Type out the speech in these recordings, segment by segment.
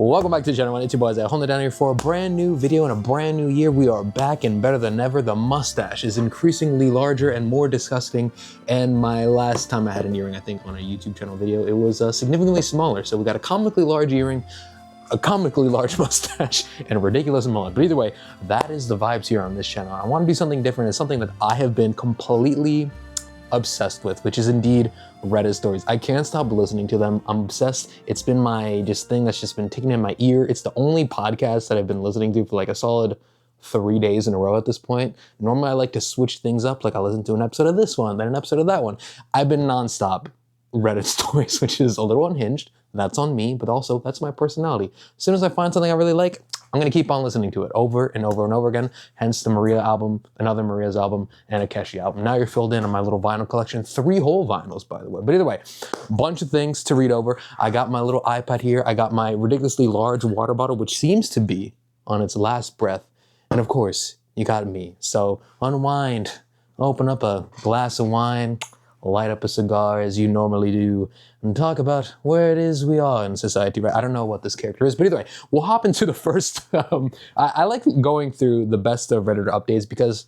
Welcome back to the channel. It's your boys. I hold it down here for a brand new video and a brand new year. We are back and better than ever. The mustache is increasingly larger and more disgusting. And my last time I had an earring, I think on a YouTube channel video, it was significantly smaller. So we got a comically large earring, a comically large mustache, and a ridiculous mullet. But either way, that is the vibes here on this channel. I want to do something different. It's something that I have been completely obsessed with, which is indeed Reddit stories. I can't stop listening to them. I'm obsessed. It's been my thing that's just been ticking in my ear. It's the only podcast that I've been listening to for like a solid 3 days in a row at this point. Normally I like to switch things up. Like I listen to an episode of this one, then an episode of that one. I've been nonstop Reddit stories, which is a little unhinged. That's on me, but also that's my personality. As soon as I find something I really like, I'm gonna keep on listening to it over and over and over again. Hence the Maria album, another Maria's album, and a Keshi album. Now you're filled in on my little vinyl collection. 3 whole vinyls, by the way. But either way, bunch of things to read over. I got my little iPad here. I got my ridiculously large water bottle, which seems to be on its last breath. And of course, you got me. So unwind, open up a glass of wine, light up a cigar as you normally do, and talk about where it is we are in society, right? I don't know what this character is, but either way, we'll hop into the first. I like going through the best of Reddit updates because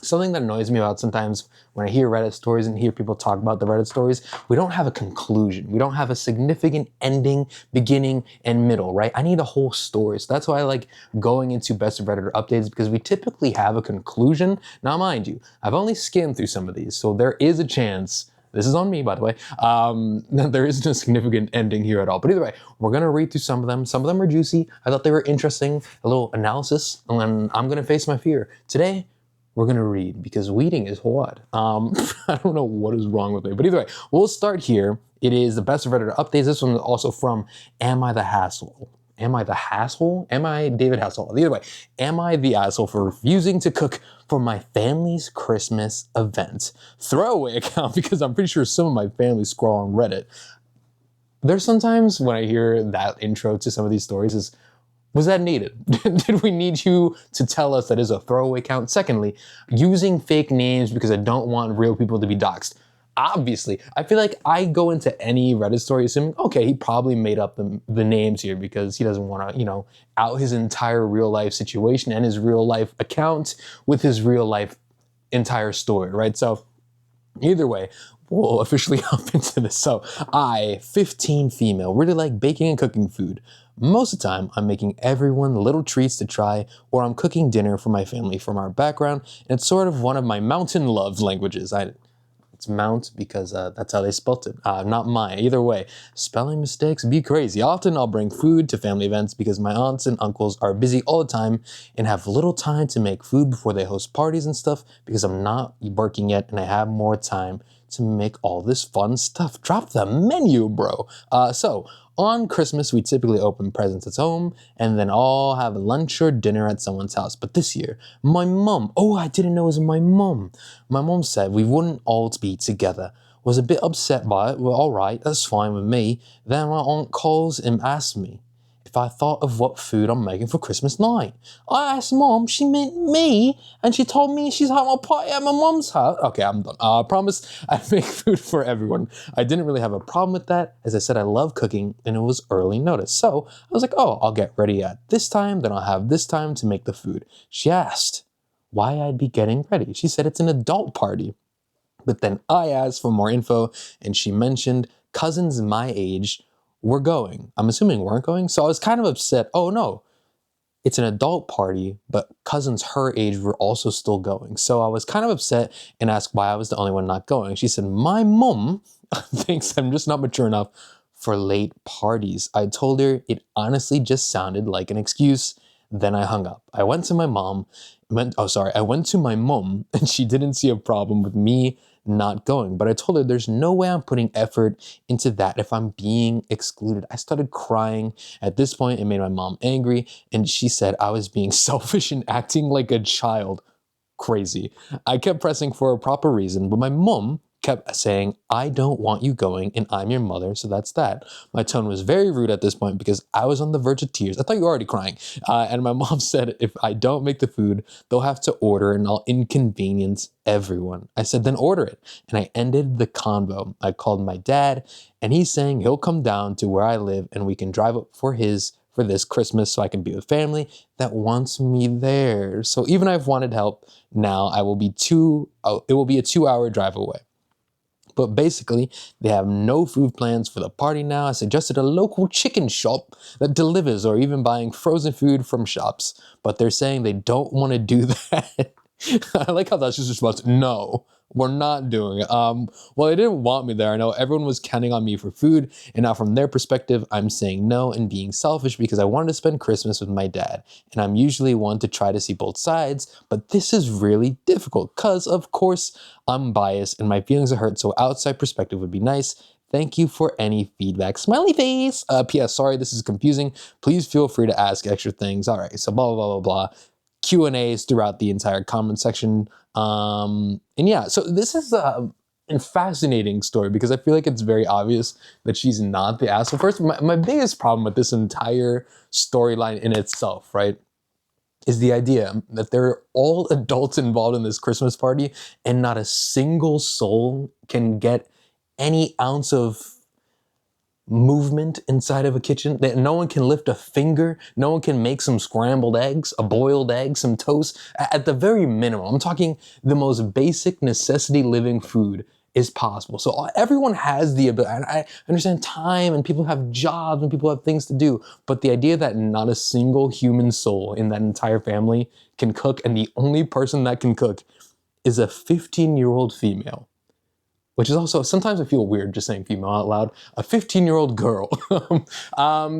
something that annoys me about sometimes when I hear Reddit stories and hear people talk about the Reddit stories, we don't have a conclusion. We don't have a significant ending, beginning, and middle, right? I need a whole story. So that's why I like going into best of Reddit updates, because we typically have a conclusion. Now, mind you, I've only skimmed through some of these, so there is a chance, this is on me, by the way, that there isn't a significant ending here at all. But either way, we're gonna read through some of them. Some of them are juicy. I thought they were interesting, a little analysis, and then I'm gonna face my fear. Today, we're gonna read because reading is hard. I don't know what is wrong with me, but either way, we'll start here. It is the best of Reddit updates. This one is also from Am I the Hassle? Am I the Hassle? Am I David Hasselhoff? Either way, am I the asshole for refusing to cook for my family's Christmas event? Throwaway account, because I'm pretty sure some of my family scroll on Reddit. There's sometimes when I hear that intro to some of these stories was that needed? Did we need you to tell us that is a throwaway account? Secondly, using fake names because I don't want real people to be doxxed. Obviously, I feel like I go into any Reddit story assuming, okay, he probably made up the names here because he doesn't want to, out his entire real life situation and his real life account with his real life entire story, right? So either way, we'll officially hop into this. So I, 15 female, really like baking and cooking food. Most of the time, I'm making everyone little treats to try, or I'm cooking dinner for my family from our background, and it's sort of one of my mountain love languages. It's Mount because that's how they spelt it, not mine. Either way, spelling mistakes be crazy. Often I'll bring food to family events because my aunts and uncles are busy all the time and have little time to make food before they host parties and stuff because I'm not working yet and I have more time to make all this fun stuff. Drop the menu, bro. So on Christmas, we typically open presents at home and then all have lunch or dinner at someone's house. But this year, my mom, I didn't know it was my mom. My mom said we wouldn't all be together. Was a bit upset by it. Well, all right, that's fine with me. Then my aunt calls and asks me if I thought of what food I'm making for Christmas night. I asked Mom, she meant me, and she told me she's having a party at my mom's house. Okay, I'm done. I promised I'd make food for everyone. I didn't really have a problem with that. As I said, I love cooking, and it was early notice. So I was like, I'll get ready at this time, then I'll have this time to make the food. She asked why I'd be getting ready. She said it's an adult party. But then I asked for more info, and she mentioned cousins my age were going. I'm assuming weren't going. So I was kind of upset. Oh no, it's an adult party, but cousins her age were also still going. So I was kind of upset and asked why I was the only one not going. She said, my mom thinks I'm just not mature enough for late parties. I told her it honestly just sounded like an excuse. Then I hung up. I went to my mom, and she didn't see a problem with me not going. But I told her there's no way I'm putting effort into that if I'm being excluded. I started crying. At this point, it made my mom angry, and she said I was being selfish and acting like a child. Crazy. I kept pressing for a proper reason, but my mom kept saying, I don't want you going and I'm your mother, so that's that. My tone was very rude at this point because I was on the verge of tears. I thought you were already crying. And my mom said if I don't make the food, they'll have to order and I'll inconvenience everyone. I said, then order it. And I ended the convo. I called my dad and he's saying he'll come down to where I live and we can drive up for his for this Christmas so I can be with family that wants me there. So even if I've wanted help now, it will be a 2-hour drive away. But basically, they have no food plans for the party now. I suggested a local chicken shop that delivers or even buying frozen food from shops. But they're saying they don't want to do that. I like how that's just a response. No, we're not doing it. Well, they didn't want me there. I know everyone was counting on me for food. And now from their perspective, I'm saying no and being selfish because I wanted to spend Christmas with my dad. And I'm usually one to try to see both sides. But this is really difficult because, of course, I'm biased and my feelings are hurt. So outside perspective would be nice. Thank you for any feedback. Smiley face. P.S. Sorry, this is confusing. Please feel free to ask extra things. All right, so blah, blah, blah, blah. Q&As throughout the entire comment section. And yeah, so this is a fascinating story because I feel like it's very obvious that she's not the asshole. First, my biggest problem with this entire storyline in itself, right, is the idea that they're all adults involved in this Christmas party and not a single soul can get any ounce of movement inside of a kitchen, that no one can lift a finger, no one can make some scrambled eggs, a boiled egg, some toast. At the very minimum, I'm talking the most basic necessity living food is possible. So everyone has the ability. I understand time and people have jobs and people have things to do, but the idea that not a single human soul in that entire family can cook and the only person that can cook is a 15-year-old female. Which is also, sometimes I feel weird just saying female out loud, a 15-year-old girl.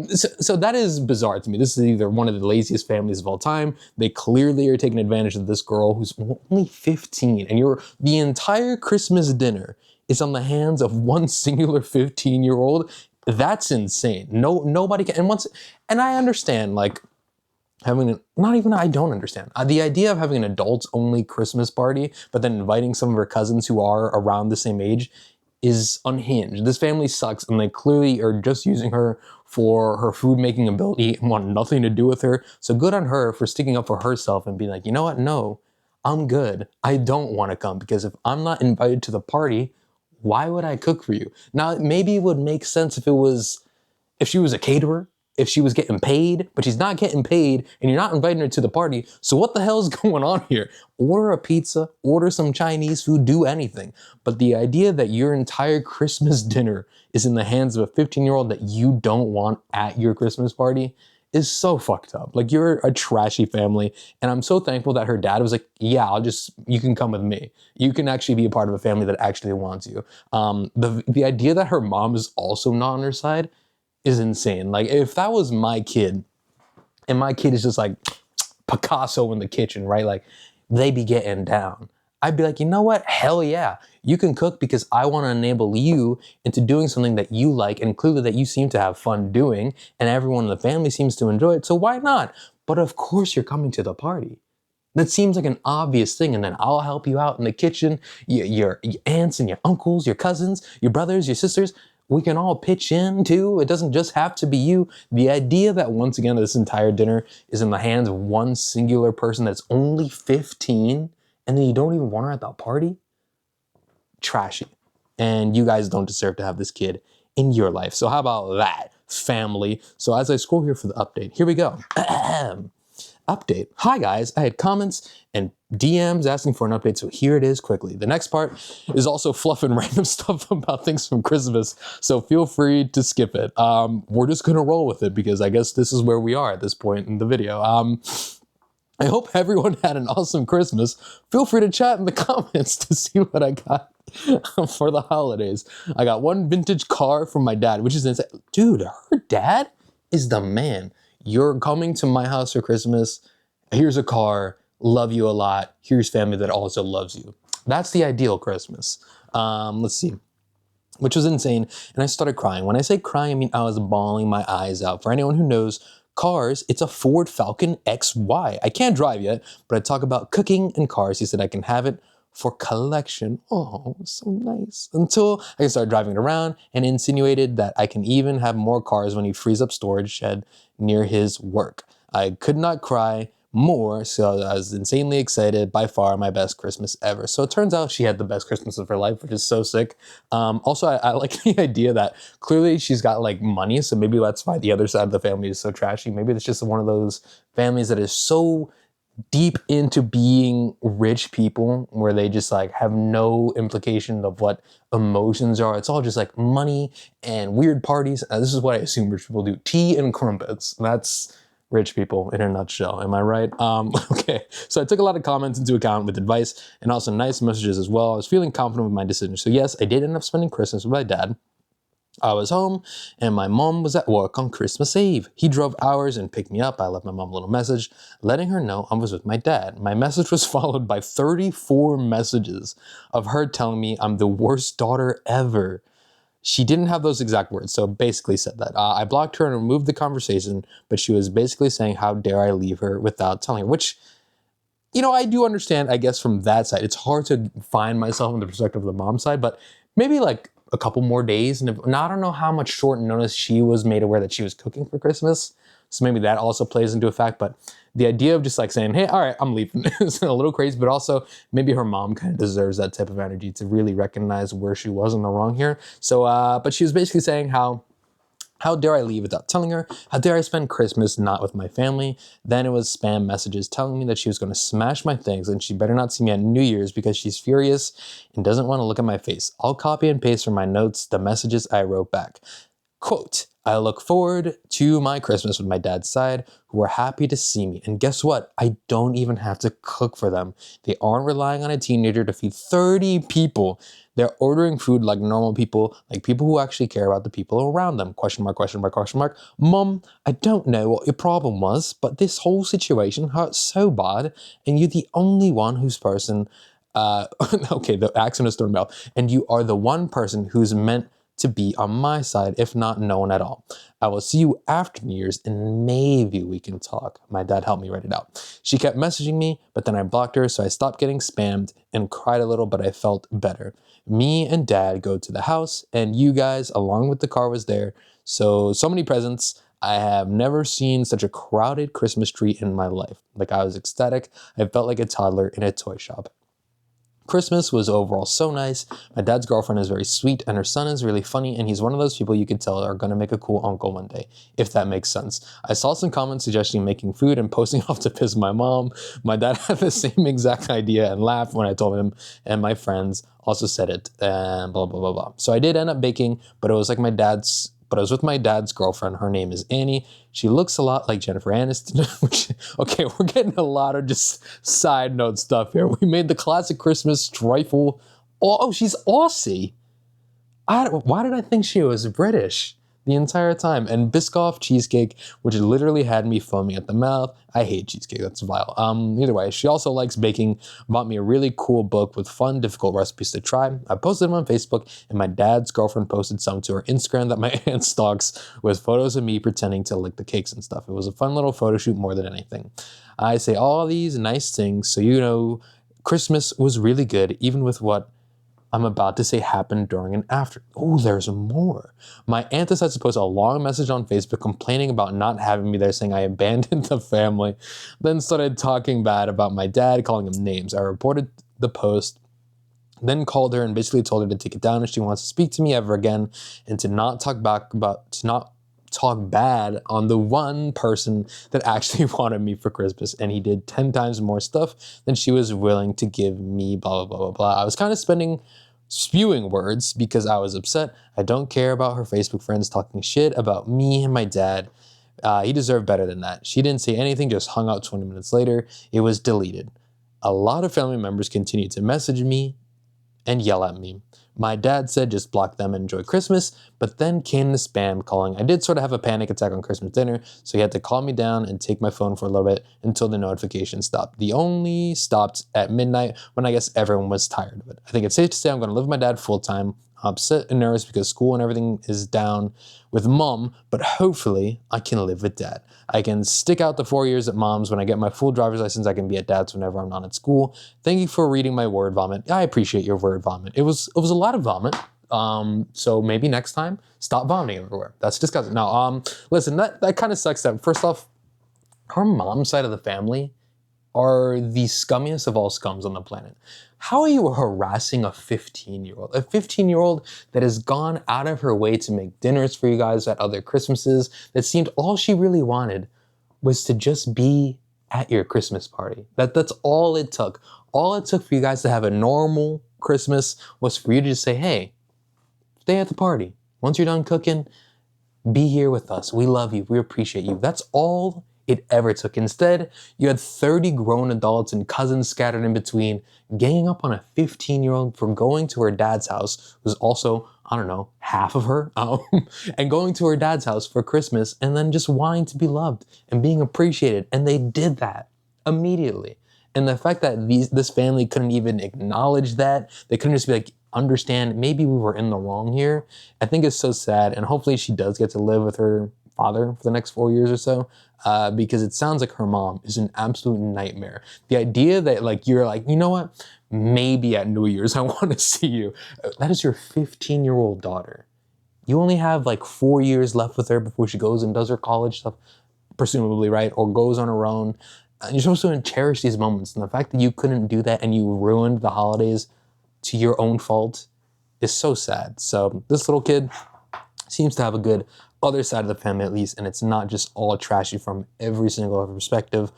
So that is bizarre to me. This is either one of the laziest families of all time. They clearly are taking advantage of this girl who's only 15. And the entire Christmas dinner is on the hands of one singular 15-year-old. That's insane. Nobody can, and I understand, like, I don't understand. The idea of having an adults-only Christmas party, but then inviting some of her cousins who are around the same age is unhinged. This family sucks, and they clearly are just using her for her food-making ability and want nothing to do with her. So good on her for sticking up for herself and being like, you know what? No, I'm good. I don't want to come because if I'm not invited to the party, why would I cook for you? Now, maybe it would make sense if she was a caterer, if she was getting paid, but she's not getting paid and you're not inviting her to the party. So what the hell is going on here? Order a pizza, order some Chinese food, do anything. But the idea that your entire Christmas dinner is in the hands of a 15-year-old that you don't want at your Christmas party is so fucked up. Like, you're a trashy family. And I'm so thankful that her dad was like, yeah, you can come with me. You can actually be a part of a family that actually wants you. The idea that her mom is also not on her side is insane. Like, if that was my kid, and my kid is just like Picasso in the kitchen, right? Like, they be getting down. I'd be like, you know what? Hell yeah. You can cook because I want to enable you into doing something that you like and clearly that you seem to have fun doing and everyone in the family seems to enjoy it. So why not? But of course you're coming to the party. That seems like an obvious thing. And then I'll help you out in the kitchen. Your aunts and your uncles, your cousins, your brothers, your sisters. We can all pitch in too. It doesn't just have to be you. The idea that once again, this entire dinner is in the hands of one singular person that's only 15 and then you don't even want her at the party? Trashy. And you guys don't deserve to have this kid in your life. So how about that, family? So as I scroll here for the update, here we go. Update. Hi guys, I had comments and DMs asking for an update, so here it is quickly. The next part is also fluff and random stuff about things from Christmas, so feel free to skip it. We're just gonna roll with it because I guess this is where we are at this point in the video. I hope everyone had an awesome Christmas. Feel free to chat in the comments to see what I got for the holidays. I got one vintage car from my dad, which is insane. Dude, her dad is the man. You're coming to my house for Christmas. Here's a car. Love you a lot. Here's family that also loves you. That's the ideal Christmas. Let's see. Which was insane. And I started crying. When I say crying, I mean I was bawling my eyes out. For anyone who knows cars, it's a Ford Falcon XY. I can't drive yet, but I talk about cooking and cars. He said I can have it for collection. Oh, so nice. Until I can start driving it around, and insinuated that I can even have more cars when he frees up storage shed near his work. I could not cry more. So I was insanely excited. By far my best Christmas ever. So it turns out she had the best Christmas of her life, which is so sick. Also, I like the idea that clearly she's got like money. So maybe that's why the other side of the family is so trashy. Maybe it's just one of those families that is so deep into being rich people where they just like have no implication of what emotions are. It's all just like money and weird parties. This is what I assume rich people do. Tea and crumpets. That's rich people in a nutshell. Am I right? Okay. So I took a lot of comments into account with advice and also nice messages as well. I was feeling confident with my decision. So yes, I did end up spending Christmas with my dad. I was home and my mom was at work on Christmas Eve. He drove hours and picked me up. I left my mom a little message letting her know I was with my dad. My message was followed by 34 messages of her telling me I'm the worst daughter ever. She didn't have those exact words, so basically said that. I blocked her and removed the conversation, but she was basically saying, how dare I leave her without telling her, which, you know, I do understand, I guess, from that side. It's hard to find myself in the perspective of the mom side, but maybe like a couple more days. And I don't know how much short notice she was made aware that she was cooking for Christmas. So maybe that also plays into effect. But the idea of just like saying, hey, all right, I'm leaving is a little crazy. But also maybe her mom kind of deserves that type of energy to really recognize where she was in the wrong here. So, but she was basically saying how dare I leave without telling her? How dare I spend Christmas not with my family? Then it was spam messages telling me that she was going to smash my things and she better not see me at New Year's because she's furious and doesn't want to look at my face. I'll copy and paste from my notes the messages I wrote back. Quote, I look forward to my Christmas with my dad's side, who are happy to see me. And guess what? I don't even have to cook for them. They aren't relying on a teenager to feed 30 people. They're ordering food like normal people, like people who actually care about the people around them. Question mark, question mark, question mark. Mom, I don't know what your problem was, but this whole situation hurts so bad, and you're the only one whose person, okay, the accent is thrown me off, and you are the one person who's meant to be on my side, if not no one at all. I will see you after New Year's and maybe we can talk. My dad helped me write it out. She kept messaging me, but then I blocked her, so I stopped getting spammed and cried a little, but I felt better. Me and dad go to the house and you guys, along with the car, was there. So many presents. I have never seen such a crowded Christmas tree in my life. Like, I was ecstatic. I felt like a toddler in a toy shop. Christmas was overall so nice. My dad's girlfriend is very sweet and her son is really funny, and he's one of those people you could tell are gonna make a cool uncle one day, if that makes sense. I saw some comments suggesting making food and posting off to piss my mom. My dad had the same exact idea and laughed when I told him, and my friends also said it, and blah, blah, blah, blah. So I did end up baking, but it was with my dad's girlfriend. Her name is Annie. She looks a lot like Jennifer Aniston. Okay, we're getting a lot of just side note stuff here. We made the classic Christmas trifle. Oh, she's Aussie. Why did I think she was British the entire time? And Biscoff cheesecake, which literally had me foaming at the mouth. I hate cheesecake, that's vile. Either way, she also likes baking, bought me a really cool book with fun, difficult recipes to try. I posted them on Facebook, and my dad's girlfriend posted some to her Instagram that my aunt stalks with photos of me pretending to lick the cakes and stuff. It was a fun little photo shoot more than anything. I say all these nice things so you know Christmas was really good, even with what I'm about to say happened during and after. Oh, there's more. My aunt decided to post a long message on Facebook complaining about not having me there, saying I abandoned the family, then started talking bad about my dad, calling him names. I reported the post, then called her and basically told her to take it down if she wants to speak to me ever again and to not talk bad on the one person that actually wanted me for Christmas, and he did 10 times more stuff than she was willing to give me, blah, blah, blah, blah, blah. I was kind of spewing words because I was upset. I don't care about her Facebook friends talking shit about me and my dad. He deserved better than that. She didn't say anything, just hung out 20 minutes later. It was deleted. A lot of family members continued to message me and yell at me. My dad said just block them and enjoy Christmas, but then came the spam calling. I did sort of have a panic attack on Christmas dinner, so he had to calm me down and take my phone for a little bit until the notification stopped. The only stopped at midnight when I guess everyone was tired of it. I think it's safe to say I'm going to live with my dad full time. I'm upset and nervous because school and everything is down with mom, but hopefully I can live with dad. I can stick out the 4 years at mom's. When I get my full driver's license, I can be at dad's whenever I'm not at school. Thank you for reading my word vomit. I appreciate your word vomit. It was a lot of vomit. So maybe next time, stop vomiting everywhere. That's disgusting. Now, listen, that kind of sucks that first off, her mom's side of the family are the scummiest of all scums on the planet. How are you harassing a 15-year-old? A 15-year-old that has gone out of her way to make dinners for you guys at other Christmases, that seemed all she really wanted was to just be at your Christmas party. That's all it took. All it took for you guys to have a normal Christmas was for you to just say, hey, stay at the party. Once you're done cooking, be here with us. We love you. We appreciate you. That's all it ever took. Instead, you had 30 grown adults and cousins scattered in between, ganging up on a 15-year-old for going to her dad's house, who's also, I don't know, half of her, and going to her dad's house for Christmas and then just wanting to be loved and being appreciated. And they did that immediately. And the fact that this family couldn't even acknowledge that, they couldn't just be like, understand, maybe we were in the wrong here, I think is so sad. And hopefully she does get to live with her father for the next 4 years or so, because it sounds like her mom is an absolute nightmare. The idea that like you're like, you know what, maybe at New Year's I want to see you. That is your 15-year-old daughter. You only have like 4 years left with her before she goes and does her college stuff, presumably, right? Or goes on her own. And you're supposed to cherish these moments. And the fact that you couldn't do that and you ruined the holidays to your own fault is so sad. So this little kid seems to have a good other side of the family at least, and it's not just all trashy from every single perspective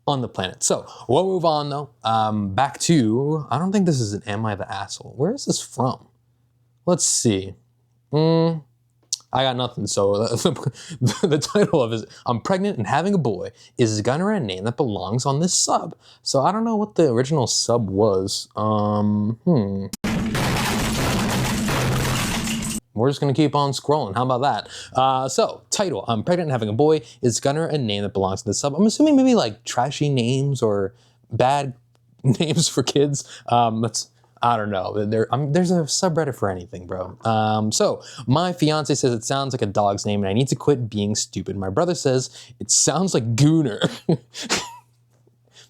on the planet. So we'll move on though. Back to, I don't think this is an Am I the Asshole? Where is this from? Let's see. I got nothing. So the title of it is, I'm pregnant and having a boy. Is Gunner a name that belongs on this sub? So I don't know what the original sub was. We're just gonna keep on scrolling. How about that? So, title, I'm pregnant and having a boy. Is Gunner a name that belongs to the sub? I'm assuming maybe like trashy names or bad names for kids. I don't know. There's a subreddit for anything, bro. So, my fiance says it sounds like a dog's name and I need to quit being stupid. My brother says it sounds like Gooner.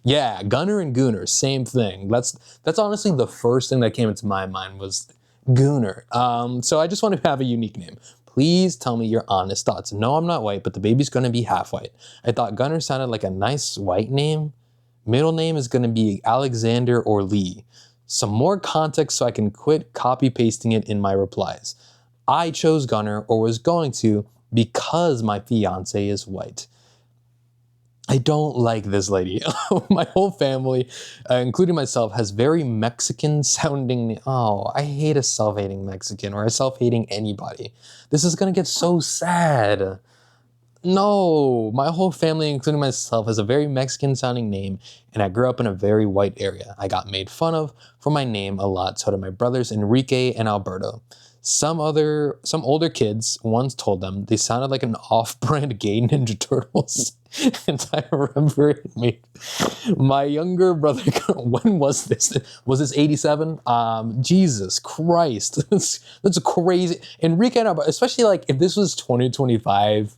Yeah, Gunner and Gooner, same thing. That's honestly the first thing that came into my mind was Gooner. So I just want to have a unique name. Please tell me your honest thoughts. No, I'm not white, but the baby's going to be half white. I thought Gunner sounded like a nice white name. Middle name is going to be Alexander or Lee. Some more context so I can quit copy pasting it in my replies. I chose Gunner, or was going to, because my fiance is white. I don't like this lady. My whole family, including myself, has very Mexican sounding. Oh, I hate a self-hating Mexican or a self-hating anybody. This is gonna get so sad. No, my whole family, including myself, has a very Mexican sounding name, and I grew up in a very white area. I got made fun of for my name a lot, so did my brothers Enrique and Alberto. Some older kids once told them they sounded like an off-brand gay Ninja Turtles. And I remember it made my younger brother, when was this? Was this 87? Jesus Christ. That's crazy. Enrique and Alberto, especially like if this was 2025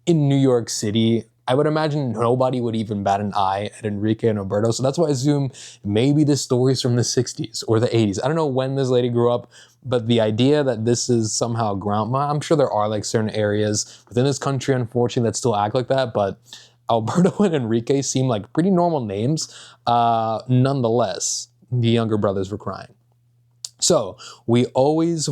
in New York City, I would imagine nobody would even bat an eye at Enrique and Alberto. So that's why I assume maybe this story's from the 60s or the 80s. I don't know when this lady grew up, but the idea that this is somehow I'm sure there are like certain areas within this country, unfortunately, that still act like that. But Alberto and Enrique seem like pretty normal names. Nonetheless, the younger brothers were crying. So we always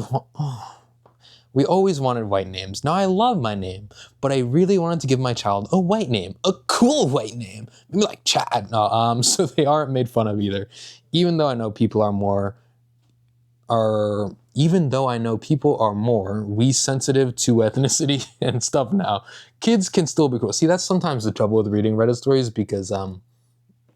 wanted white names. Now I love my name, but I really wanted to give my child a white name, a cool white name, maybe like Chad. No, so they aren't made fun of either. Even though I know people are more we sensitive to ethnicity and stuff now, kids can still be cool. See, that's sometimes the trouble with reading Reddit stories, because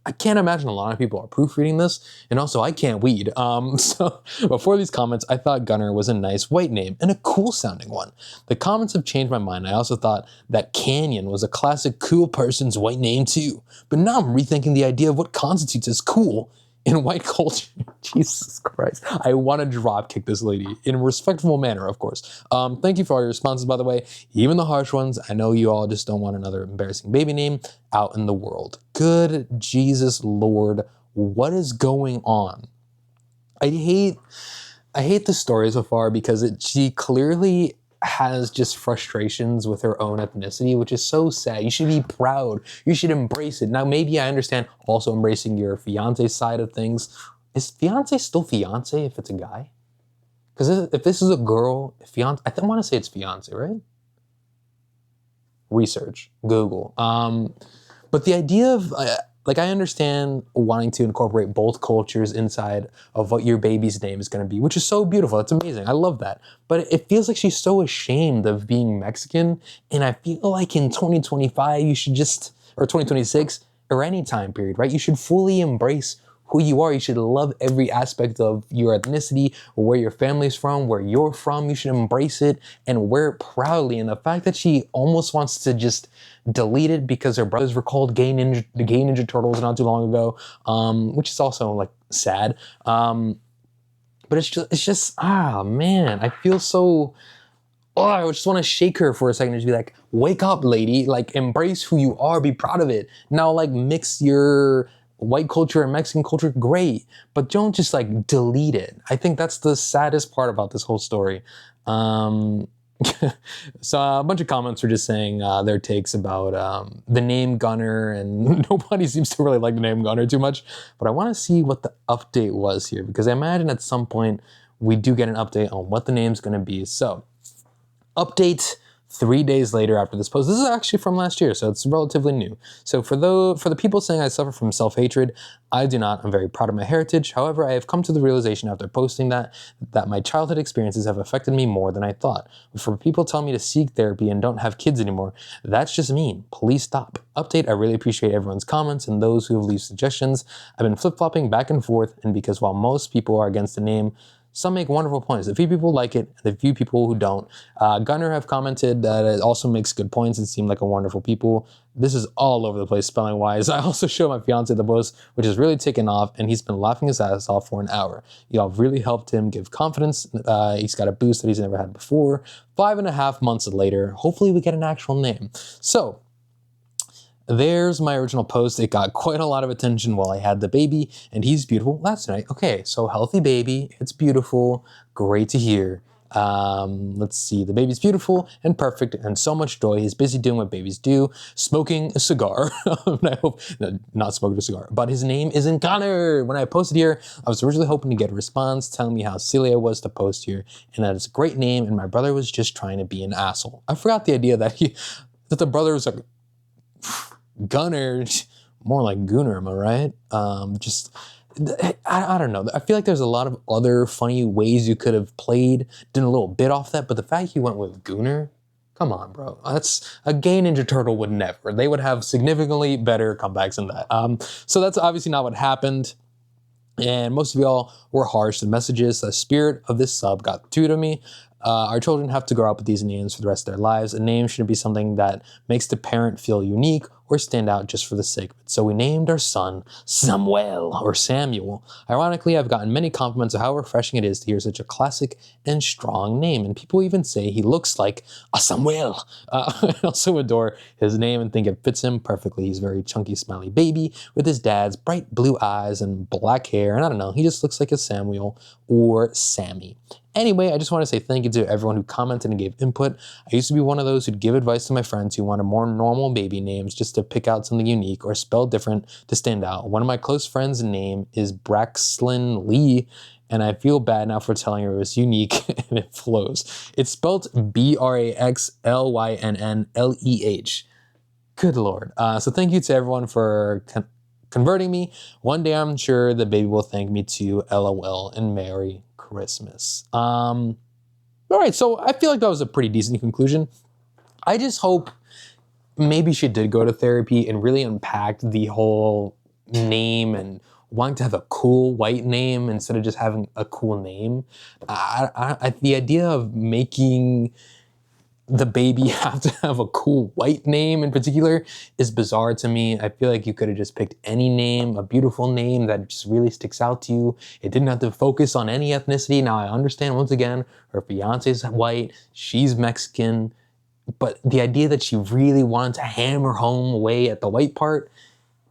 I can't imagine a lot of people are proofreading this, and also I can't weed. So before these comments, I thought Gunner was a nice white name and a cool sounding one. The comments have changed my mind. I also thought that Canyon was a classic cool person's white name too. But now I'm rethinking the idea of what constitutes as cool in white culture. Jesus Christ. I want to drop kick this lady in a respectful manner, of course. Thank you for all your responses, by the way. Even the harsh ones. I know you all just don't want another embarrassing baby name out in the world. Good Jesus Lord. What is going on? I hate the story so far because she clearly has just frustrations with her own ethnicity, which is so sad. You should be proud. You should embrace it. Now, maybe I understand also embracing your fiance side of things. Is fiance still fiance if it's a guy? Because if this is a girl, fiance, I want to say it's fiance, right? Research, Google. But the idea of, like, I understand wanting to incorporate both cultures inside of what your baby's name is going to be, which is so beautiful. It's amazing. I love that. But it feels like she's so ashamed of being Mexican. And I feel like in 2025, you should just, or 2026, or any time period, right? You should fully embrace who you are. You should love every aspect of your ethnicity, where your family's from, where you're from. You should embrace it and wear it proudly. And the fact that she almost wants to just delete it because her brothers were called the Gay Ninja Turtles not too long ago, which is also like sad. But it's just, ah, man, I feel so, oh, I just want to shake her for a second and just be like, wake up, lady, like embrace who you are, be proud of it. Now, like, mix your white culture and Mexican culture, great, but don't just like delete it. I think that's the saddest part about this whole story. So a bunch of comments were just saying their takes about the name Gunner, and nobody seems to really like the name Gunner too much, but I want to see what the update was here, because I imagine at some point we do get an update on what the name's going to be. So update 3 days later after this post. This is actually from last year, so it's relatively new. So for the people saying I suffer from self-hatred, I do not. I'm very proud of my heritage. However, I have come to the realization after posting that my childhood experiences have affected me more than I thought. For people telling me to seek therapy and don't have kids anymore, that's just mean. Please stop. Update, I really appreciate everyone's comments and those who have left suggestions. I've been flip-flopping back and forth, and because while most people are against the name, some make wonderful points. The few people like it, the few people who don't. Gunner have commented that it also makes good points and seem like a wonderful people. This is all over the place spelling wise. I also showed my fiance the post, which has really taken off, and he's been laughing his ass off for an hour. Y'all really helped him give confidence. He's got a boost that he's never had before. 5.5 months later, hopefully we get an actual name. So, there's my original post. It got quite a lot of attention while I had the baby, and he's beautiful. That's nice. Okay, so healthy baby. It's beautiful. Great to hear. Let's see. The baby's beautiful and perfect and so much joy. He's busy doing what babies do, smoking a cigar. And I hope, no, not smoking a cigar, but his name isn't Connor. When I posted here, I was originally hoping to get a response telling me how silly I was to post here and that it's a great name and my brother was just trying to be an asshole. I forgot the idea that the brother was like, Gunner, more like Gunner, am I right? I don't know. I feel like there's a lot of other funny ways you could have played, done a little bit off that, but the fact you went with Gunner, come on, bro. That's a gay Ninja Turtle would never. They would have significantly better comebacks than that. So that's obviously not what happened. And most of y'all were harsh. The messages, the spirit of this sub got through to me. Our children have to grow up with these names for the rest of their lives. A name shouldn't be something that makes the parent feel unique or stand out just for the sake of it. So we named our son Samuel or Samuel. Ironically, I've gotten many compliments of how refreshing it is to hear such a classic and strong name. And people even say he looks like a Samuel. I also adore his name and think it fits him perfectly. He's a very chunky, smiley baby with his dad's bright blue eyes and black hair. And I don't know, he just looks like a Samuel or Sammy. Anyway, I just want to say thank you to everyone who commented and gave input. I used to be one of those who'd give advice to my friends who wanted more normal baby names just to pick out something unique or spelled different to stand out. One of my close friends' name is Braxlyn Lee, and I feel bad now for telling her it was unique and it flows. It's spelled Braxlynnleh. Good Lord. So thank you to everyone for converting me. One day I'm sure the baby will thank me too. LOL and Merry Christmas. All right, so I feel like that was a pretty decent conclusion. I just hope maybe she did go to therapy and really unpack the whole name and wanting to have a cool white name instead of just having a cool name. The idea of making the baby have to have a cool white name in particular is bizarre to me. I feel like you could have just picked any name, a beautiful name that just really sticks out to you. It didn't have to focus on any ethnicity. Now I understand once again, her fiance's white, she's Mexican, but the idea that she really wanted to hammer home away at the white part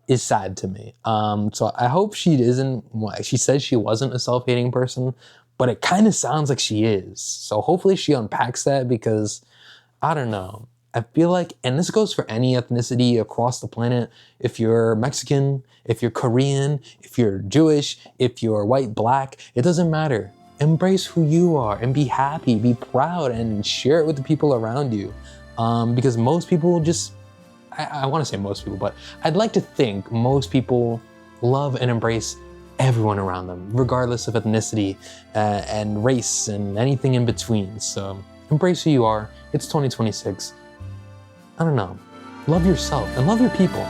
is sad to me. So I hope she says she wasn't a self-hating person, but it kind of sounds like she is. So hopefully she unpacks that, because I don't know. I feel like, and this goes for any ethnicity across the planet, if you're Mexican, if you're Korean, if you're Jewish, if you're white, black, it doesn't matter. Embrace who you are and be happy, be proud, and share it with the people around you. Because most people just, I want to say most people, but I'd like to think most people love and embrace everyone around them, regardless of ethnicity and race and anything in between. So embrace who you are. It's 2026. I don't know. Love yourself and love your people.